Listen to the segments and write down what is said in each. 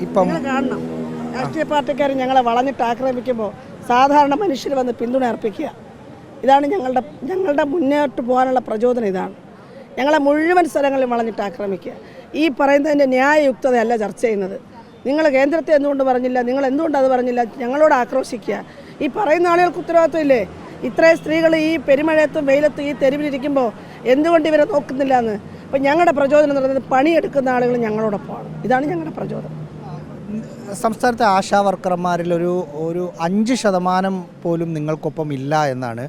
ഇപ്പം കാണണം രാഷ്ട്രീയ പാർട്ടിക്കാർ ഞങ്ങളെ വളഞ്ഞിട്ട് ആക്രമിക്കുമ്പോൾ സാധാരണ മനുഷ്യർ വന്ന് പിന്തുണ അർപ്പിക്കുക. ഇതാണ് ഞങ്ങളുടെ മുന്നോട്ട് പോകാനുള്ള പ്രചോദനം. ഇതാണ് ഞങ്ങളെ മുഴുവൻ സ്ഥലങ്ങളിലും വളഞ്ഞിട്ട് ആക്രമിക്കുക. ഈ പറയുന്നതിൻ്റെ ന്യായയുക്തതയല്ല ചർച്ച ചെയ്യുന്നത്. നിങ്ങൾ കേന്ദ്രത്തെ എന്തുകൊണ്ട് പറഞ്ഞില്ല, നിങ്ങൾ എന്തുകൊണ്ട് അത് പറഞ്ഞില്ല, ഞങ്ങളോട് ആക്രോശിക്കുക. ഈ പറയുന്ന ആളുകൾക്ക് ഉത്തരവാദിത്വം ഇല്ലേ? ഇത്രയും സ്ത്രീകൾ ഈ പെരുമഴയത്തും വെയിലത്തും ഈ തെരുവിലിരിക്കുമ്പോൾ എന്തുകൊണ്ട് ഇവരെ നോക്കുന്നില്ല എന്ന്. അപ്പോൾ ഞങ്ങളുടെ പ്രചോദനം എന്ന് പറയുന്നത് പണിയെടുക്കുന്ന ആളുകൾ ഞങ്ങളോടൊപ്പമാണ്. ഇതാണ് ഞങ്ങളുടെ പ്രചോദനം. സംസ്ഥാനത്തെ ആശാ വർക്കർമാരിൽ ഒരു 5% പോലും നിങ്ങൾക്കൊപ്പം ഇല്ല എന്നാണ്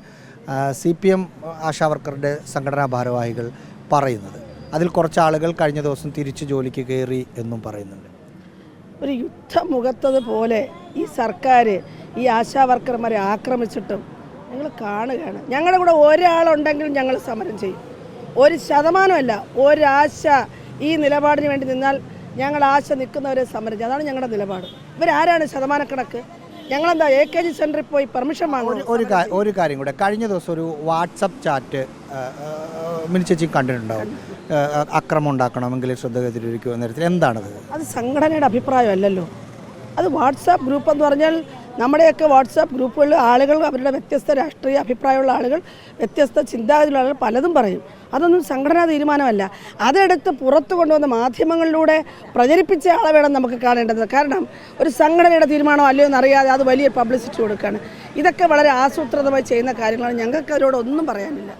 CPM ആശാ വർക്കറുടെ സംഘടനാ ഭാരവാഹികൾ പറയുന്നത്. അതിൽ കുറച്ച് ആളുകൾ കഴിഞ്ഞ ദിവസം തിരിച്ച് ജോലിക്ക് കയറി എന്നും പറയുന്നുണ്ട്. ഒരു യുദ്ധമുഖത്തതുപോലെ ഈ സർക്കാർ ഈ ആശാ വർക്കർമാരെ ആക്രമിച്ചിട്ടും ഞങ്ങൾ കാണുകയാണ്. ഞങ്ങളുടെ കൂടെ ഒരാളുണ്ടെങ്കിലും ഞങ്ങൾ സമരം ചെയ്യും. 1%, ഒരാശ ഈ നിലപാടിന് വേണ്ടി നിന്നാൽ ഞങ്ങൾ ആശ നിൽക്കുന്നവരെ സമരം ചെയ്യും. അതാണ് ഞങ്ങളുടെ നിലപാട്. ഇവരാരാണ് ശതമാനക്കണക്ക്? ഞങ്ങളെന്താ AKG സെൻറ്ററിൽ പോയി പെർമിഷൻ വാങ്ങും? ഒരു കാര്യം കൂടെ, കഴിഞ്ഞ ദിവസം ഒരു വാട്സപ്പ് ചാറ്റ് മിനി ചേച്ചി കണ്ടിട്ടുണ്ടാവും. അക്രമം ഉണ്ടാക്കണമെങ്കിൽ ശ്രദ്ധ കേന്ദ്രീകരിക്കുക നേരത്തിൽ എന്താണത്? അത് സംഘടനയുടെ അഭിപ്രായമല്ലല്ലോ. അത് വാട്സാപ്പ് ഗ്രൂപ്പ് എന്ന് പറഞ്ഞാൽ നമ്മുടെയൊക്കെ വാട്സാപ്പ് ഗ്രൂപ്പുകളിൽ ആളുകൾ അവരുടെ വ്യത്യസ്ത രാഷ്ട്രീയ അഭിപ്രായമുള്ള ആളുകൾ, വ്യത്യസ്ത ചിന്താഗതിയുള്ള ആളുകൾ പലതും പറയും. അതൊന്നും സംഘടനാ തീരുമാനമല്ല. അതെടുത്ത് പുറത്തു കൊണ്ടുവന്ന മാധ്യമങ്ങളിലൂടെ പ്രചരിപ്പിച്ച ആളെ വേണം നമുക്ക് കാണേണ്ടത്. കാരണം ഒരു സംഘടനയുടെ തീരുമാനം അല്ലയോ എന്നറിയാതെ അത് വലിയ പബ്ലിസിറ്റി കൊടുക്കുകയാണ്. ഇതൊക്കെ വളരെ ആസൂത്രിതമായി ചെയ്യുന്ന കാര്യങ്ങളാണ്. ഞങ്ങൾക്ക് അവരോട് ഒന്നും പറയാനില്ല.